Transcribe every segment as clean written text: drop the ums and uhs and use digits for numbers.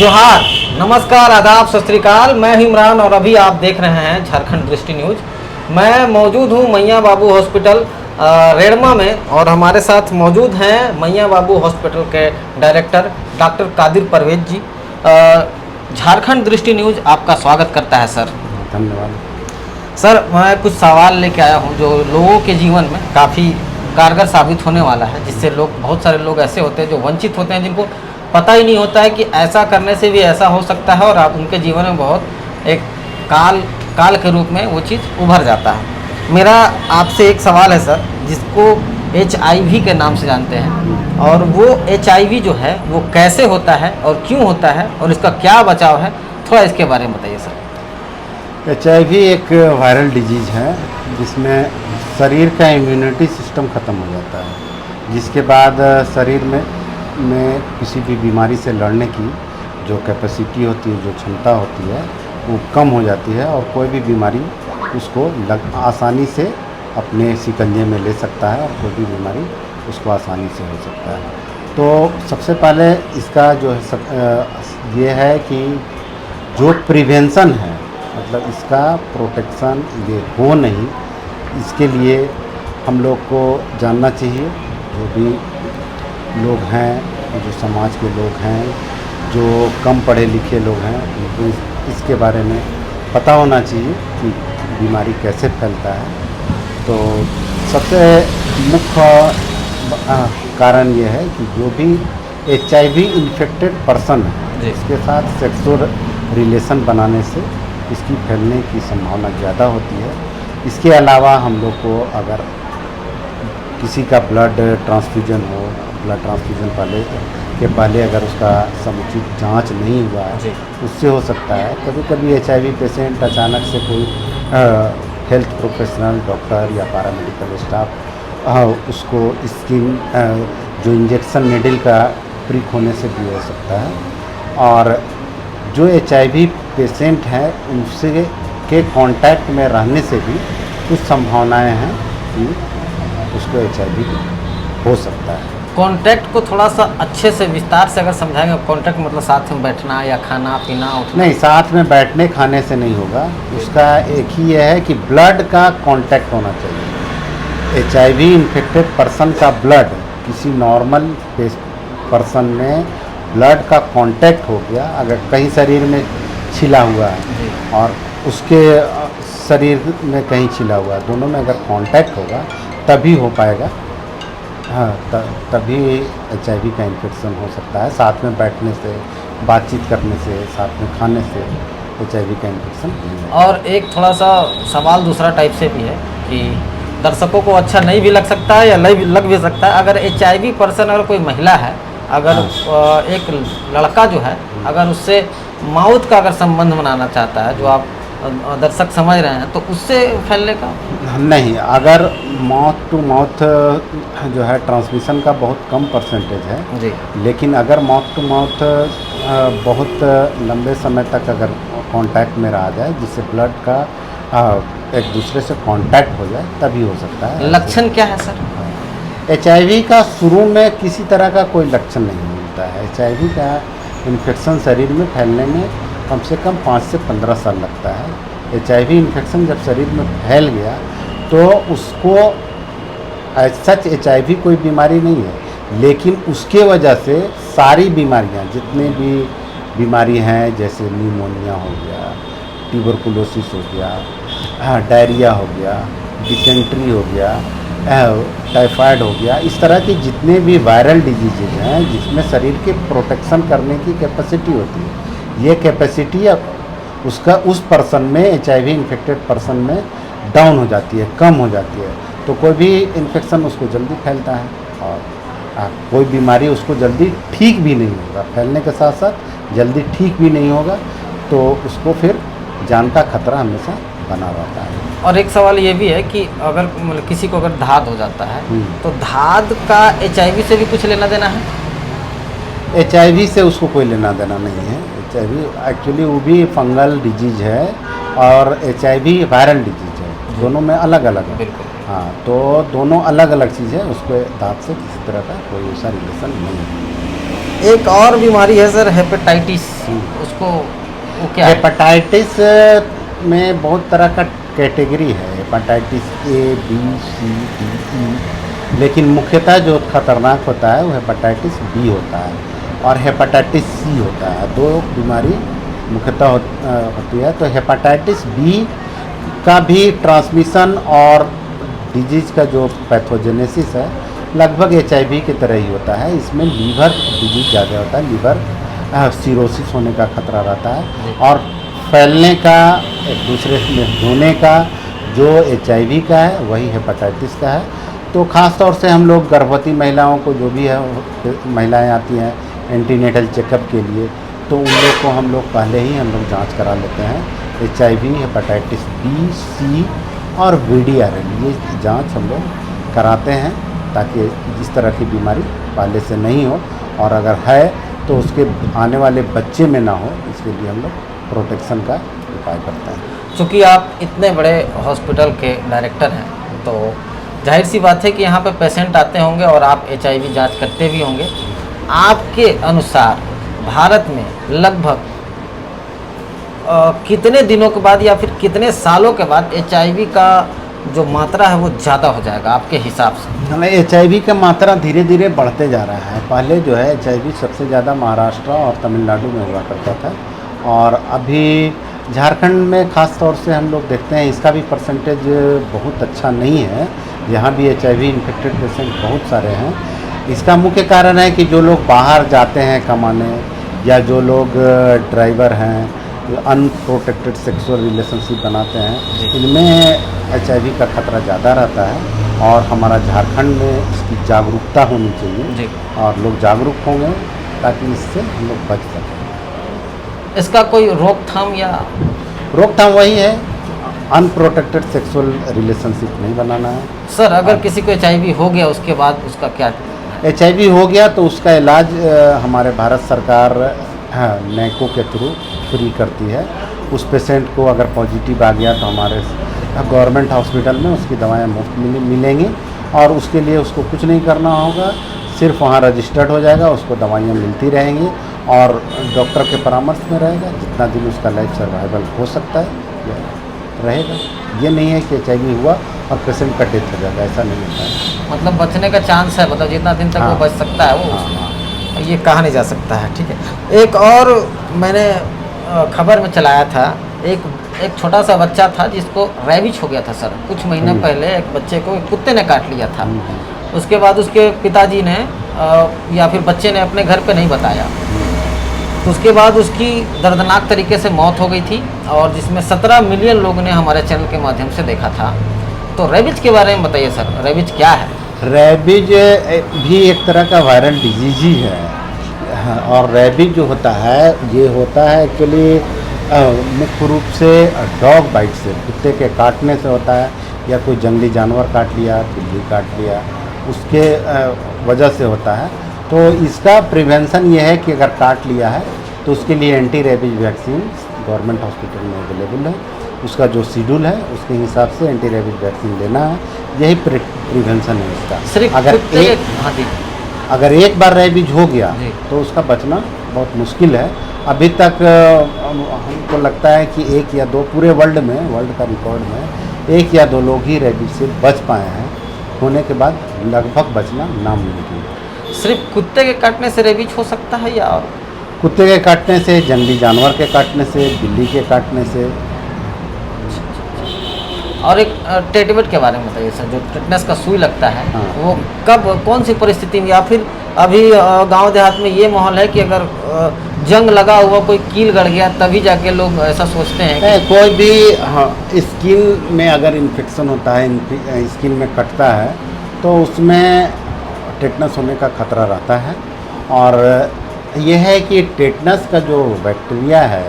जोहार, नमस्कार, आदाब, सत श्री अकाल। मैं हूं इमरान और अभी आप देख रहे हैं झारखंड दृष्टि न्यूज। मैं मौजूद हूं मैया बाबू हॉस्पिटल रेड़मा में और हमारे साथ मौजूद हैं मैया बाबू हॉस्पिटल के डायरेक्टर डॉक्टर कादिर परवेज जी। झारखंड दृष्टि न्यूज आपका स्वागत करता है सर। धन्यवाद सर, मैं कुछ सवाल लेके आया हूं जो लोगों के जीवन में काफ़ी कारगर साबित होने वाला है, जिससे लोग, बहुत सारे लोग ऐसे होते हैं जो वंचित होते हैं, जिनको पता ही नहीं होता है कि ऐसा करने से भी ऐसा हो सकता है और आप उनके जीवन में बहुत एक काल के रूप में वो चीज़ उभर जाता है। मेरा आपसे एक सवाल है सर, जिसको HIV के नाम से जानते हैं, और वो HIV जो है वो कैसे होता है और क्यों होता है और इसका क्या बचाव है, थोड़ा इसके बारे में बताइए सर। HIV एक वायरल डिजीज़ है जिसमें शरीर का इम्यूनिटी सिस्टम ख़त्म हो जाता है, जिसके बाद शरीर में किसी भी बीमारी से लड़ने की जो कैपेसिटी होती है, जो क्षमता होती है, वो कम हो जाती है और कोई भी बीमारी उसको आसानी से अपने शिकंजे में ले सकता है और कोई भी बीमारी उसको आसानी से हो सकता है। तो सबसे पहले इसका जो है ये है कि जो प्रिवेंशन है, मतलब इसका प्रोटेक्शन ये हो नहीं, इसके लिए हम लोग को जानना चाहिए। जो भी लोग हैं, जो समाज के लोग हैं, जो कम पढ़े लिखे लोग हैं, उनको इसके बारे में पता होना चाहिए कि बीमारी कैसे फैलता है। तो सबसे मुख्य कारण ये है कि जो भी HIV इन्फेक्टेड पर्सन है, इसके साथ सेक्सुअल रिलेशन बनाने से इसकी फैलने की संभावना ज़्यादा होती है। इसके अलावा हम लोग को अगर किसी का ब्लड ट्रांसफ्यूजन हो, ब्लड ट्रांसफ्यूजन पहले अगर उसका समुचित जांच नहीं हुआ है, उससे हो सकता है। कभी कभी HIV पेशेंट अचानक से कोई हेल्थ प्रोफेशनल, डॉक्टर या पैरामेडिकल स्टाफ उसको स्किन जो इंजेक्शन निडल का प्रिक होने से भी हो सकता है। और जो HIV पेशेंट हैं उनसे के कांटेक्ट में रहने से भी कुछ संभावनाएं हैं कि उसको HIV हो सकता है। कांटेक्ट को थोड़ा सा अच्छे से विस्तार से अगर समझाएंगे। कांटेक्ट मतलब साथ में बैठना या खाना पीना उठना? नहीं, साथ में बैठने खाने से नहीं होगा। उसका एक ही ये है कि ब्लड का कांटेक्ट होना चाहिए। HIV इन्फेक्टेड पर्सन का ब्लड किसी नॉर्मल पर्सन में ब्लड का कांटेक्ट हो गया, अगर कहीं शरीर में छिला हुआ है और उसके शरीर में कहीं छिला हुआ है, दोनों में अगर कांटेक्ट होगा तभी हो पाएगा। हाँ, तभी HIV का इन्फेक्शन हो सकता है। साथ में बैठने से, बातचीत करने से, साथ में खाने से HIV का इन्फेक्शन नहीं होगा। और एक थोड़ा सा सवाल दूसरा टाइप से भी है कि दर्शकों को अच्छा नहीं भी लग सकता है या लग भी सकता है। अगर HIV पर्सन अगर कोई महिला है, अगर एक लड़का जो है अगर उससे माउथ का अगर संबंध बनाना चाहता है, जो आप दर्शक समझ रहे हैं, तो उससे फैलने का नहीं। अगर माउथ टू माउथ जो है ट्रांसमिशन का बहुत कम परसेंटेज है जी, लेकिन अगर माउथ टू माउथ बहुत लंबे समय तक अगर कांटेक्ट में रहा जाए, जिससे ब्लड का एक दूसरे से कांटेक्ट हो जाए, तभी हो सकता है। लक्षण क्या है सर? HIV का शुरू में किसी तरह का कोई लक्षण नहीं मिलता है। HIV का इन्फेक्शन शरीर में फैलने में कम से कम 5 से 15 साल लगता है। HIV इन्फेक्शन जब शरीर में फैल गया तो उसको सच HIV कोई बीमारी नहीं है, लेकिन उसके वजह से सारी बीमारियां, जितने भी बीमारी हैं, जैसे न्यूमोनिया हो गया, ट्यूबरकुलोसिस हो गया, डायरिया हो गया, डिसेंट्री हो गया, टाइफाइड हो गया, इस तरह की जितने भी वायरल डिजीजेज हैं जिसमें शरीर के प्रोटेक्शन करने की कैपेसिटी होती है, ये कैपेसिटी उस पर्सन में, HIV इन्फेक्टेड पर्सन में डाउन हो जाती है, कम हो जाती है। तो कोई भी इन्फेक्शन उसको जल्दी फैलता है और कोई बीमारी उसको जल्दी ठीक भी नहीं होगा, फैलने के साथ साथ जल्दी ठीक भी नहीं होगा, तो उसको फिर जान का खतरा हमेशा बना रहता है। और एक सवाल ये भी है कि अगर मतलब किसी को अगर धाद हो जाता है, तो धाद का HIV से भी कुछ लेना देना है? HIV से उसको कोई लेना देना नहीं है। HIV एक्चुअली वो भी फंगल डिजीज है और HIV वायरल डिजीज है, दोनों में अलग अलग है। बिल्कुल। हाँ, तो दोनों अलग अलग चीज़ है, उसको दांत से किसी तरह का कोई ऐसा रिलेशन नहीं है। एक और बीमारी है सर, हेपेटाइटिस उसको वो क्या है? हेपेटाइटिस में बहुत तरह का कैटेगरी है, hepatitis A B C D E, लेकिन मुख्यतः जो खतरनाक होता है वो हेपेटाइटिस बी होता है और हेपेटाइटिस सी होता है। दो बीमारी मुख्यतः होती है। तो हेपेटाइटिस बी का भी ट्रांसमिशन और डिजीज़ का जो पैथोजेनेसिस है लगभग HIV की तरह ही होता है। इसमें लीवर डिजीज ज़्यादा होता है, लीवर सिरोसिस होने का खतरा रहता है और फैलने का, एक दूसरे में होने का जो HIV का है वही हेपेटाइटिस का है। तो ख़ास तौर से हम लोग गर्भवती महिलाओं को, जो भी है महिलाएं आती हैं एंटीनेटल चेकअप के लिए, तो उन लोग को हम लोग पहले ही जांच करा लेते हैं। HIV, हेपेटाइटिस बी, सी और VDRL ये जांच हम लोग कराते हैं ताकि इस तरह की बीमारी पहले से नहीं हो और अगर है तो उसके आने वाले बच्चे में ना हो, इसके लिए हम लोग प्रोटेक्शन का उपाय करते हैं। चूँकि आप इतने बड़े हॉस्पिटल के डायरेक्टर हैं तो जाहिर सी बात है कि यहाँ पे पेशेंट आते होंगे और आप HIV जांच करते भी होंगे। आपके अनुसार भारत में लगभग कितने दिनों के बाद या फिर कितने सालों के बाद HIV का जो मात्रा है वो ज़्यादा हो जाएगा आपके हिसाब से? हमें HIV का मात्रा धीरे धीरे बढ़ते जा रहा है। पहले जो है HIV सबसे ज़्यादा महाराष्ट्र और तमिलनाडु में हुआ करता था और अभी झारखंड में ख़ास तौर से हम लोग देखते हैं इसका भी परसेंटेज बहुत अच्छा नहीं है। यहाँ भी HIV इन्फेक्टेड पेशेंट बहुत सारे हैं। इसका मुख्य कारण है कि जो लोग बाहर जाते हैं कमाने या जो लोग ड्राइवर हैं, अनप्रोटेक्टेड सेक्सुअल रिलेशनशिप बनाते हैं, इनमें HIV का खतरा ज़्यादा रहता है और हमारा झारखंड में इसकी जागरूकता होनी चाहिए जी। और लोग जागरूक होंगे ताकि इससे हम लोग बच सकें। इसका कोई रोकथाम या रोकथाम वही है, अनप्रोटेक्टेड सेक्सुअल रिलेशनशिप नहीं बनाना है। सर अगर किसी को HIV हो गया उसके बाद उसका क्या? HIV हो गया तो उसका इलाज हमारे भारत सरकार NACO के थ्रू फ्री करती है। उस पेशेंट को अगर पॉजिटिव आ गया तो हमारे गवर्नमेंट हॉस्पिटल में उसकी दवाएं मुफ्त मिलेंगी और उसके लिए उसको कुछ नहीं करना होगा, सिर्फ वहाँ रजिस्टर्ड हो जाएगा, उसको दवाइयाँ मिलती रहेंगी और डॉक्टर के परामर्श में रहेगा। जितना दिन उसका लाइफ सर्वाइवल हो सकता है रहेगा। ये नहीं है कि HIV हुआ और पेशेंट का डेथ हो जाएगा, ऐसा नहीं होता है। मतलब बचने का चांस है, मतलब जितना दिन तक वो बच सकता है वो ये कहा नहीं जा सकता है। ठीक है। एक और मैंने खबर में चलाया था, एक छोटा सा बच्चा था जिसको रैबिज हो गया था सर। कुछ महीने पहले एक बच्चे को एक कुत्ते ने काट लिया था। उसके बाद उसके पिताजी ने या फिर बच्चे ने अपने घर पे नहीं बताया, तो उसके बाद उसकी दर्दनाक तरीके से मौत हो गई थी और जिसमें 17 मिलियन लोगों ने हमारे चैनल के माध्यम से देखा था। तो रैबिज के बारे में बताइए सर, रैबिज क्या है? रैबिज भी एक तरह का वायरल डिजीज ही है और रैबिज जो होता है ये होता है एक्चुअली मुख्य रूप से डॉग बाइट से, कुत्ते के काटने से होता है या कोई जंगली जानवर काट लिया, बिल्ली काट लिया, उसके वजह से होता है। तो इसका प्रिवेंशन ये है कि अगर काट लिया है तो उसके लिए anti rabies vaccine government hospital में अवेलेबल है। उसका जो शेड्यूल है उसके हिसाब से एंटी रैबिज वैक्सीन लेना है, यही प्रिवेंशन है इसका। सिर्फ अगर एक बार रैबिज हो गया तो उसका बचना बहुत मुश्किल है। अभी तक हमको लगता है कि एक या दो पूरे वर्ल्ड का रिकॉर्ड में 1 या 2 लोग ही रैबिज से बच पाए हैं। होने के बाद लगभग बचना नामुमकिन है। सिर्फ कुत्ते के काटने से रैबिज हो सकता है या और? कुत्ते के काटने से, जंगली जानवर के काटने से, बिल्ली के काटने से। और एक टेटवेट के बारे में बताइए सर, जो टेटनस का सुई लगता है वो कब, कौन सी परिस्थिति में, या फिर अभी गांव देहात में ये माहौल है कि अगर जंग लगा हुआ कोई कील गड़ गया तभी जाके लोग ऐसा सोचते हैं कि कोई भी स्किन में अगर इन्फेक्शन होता है, स्किन में कटता है तो उसमें टेटनस होने का खतरा रहता है। और यह है कि टेटनस का जो बैक्टीरिया है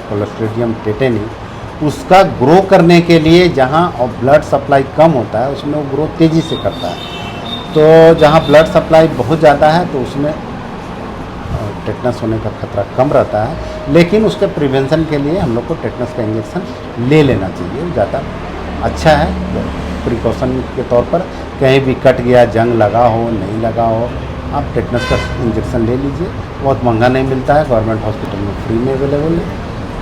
क्लोस्ट्रीडियम टेटेनी, उसका ग्रो करने के लिए जहाँ ब्लड सप्लाई कम होता है उसमें वो ग्रो तेज़ी से करता है। तो जहाँ ब्लड सप्लाई बहुत ज़्यादा है तो उसमें टेटनस होने का खतरा कम रहता है। लेकिन उसके प्रिवेंशन के लिए हम लोग को टेटनस का इंजेक्शन ले लेना चाहिए, ज़्यादा अच्छा है। प्रिकॉशन के तौर पर कहीं भी कट गया, जंग लगा हो नहीं लगा हो, आप टेटनस का इंजेक्शन ले लीजिए, बहुत महंगा नहीं मिलता है, गवर्नमेंट हॉस्पिटल में फ्री में अवेलेबल है,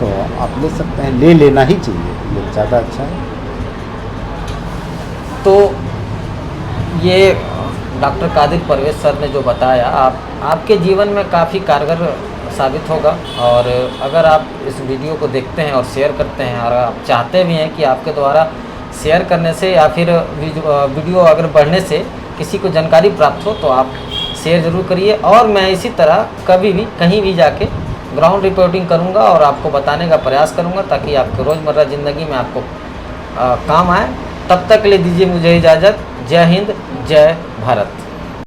तो आप ले सकते हैं, ले लेना ही चाहिए, ये ज़्यादा अच्छा है। तो ये डॉक्टर कादिर परवेज़ सर ने जो बताया आपके जीवन में काफ़ी कारगर साबित होगा। और अगर आप इस वीडियो को देखते हैं और शेयर करते हैं और आप चाहते भी हैं कि आपके द्वारा शेयर करने से या फिर वीडियो अगर बढ़ने से किसी को जानकारी प्राप्त हो तो आप शेयर ज़रूर करिए। और मैं इसी तरह कभी भी कहीं भी जाके ग्राउंड रिपोर्टिंग करूंगा और आपको बताने का प्रयास करूंगा ताकि आपके रोज़मर्रा ज़िंदगी में आपको काम आए। तब तक के लिए दीजिए मुझे इजाज़त। जय हिंद, जय भारत।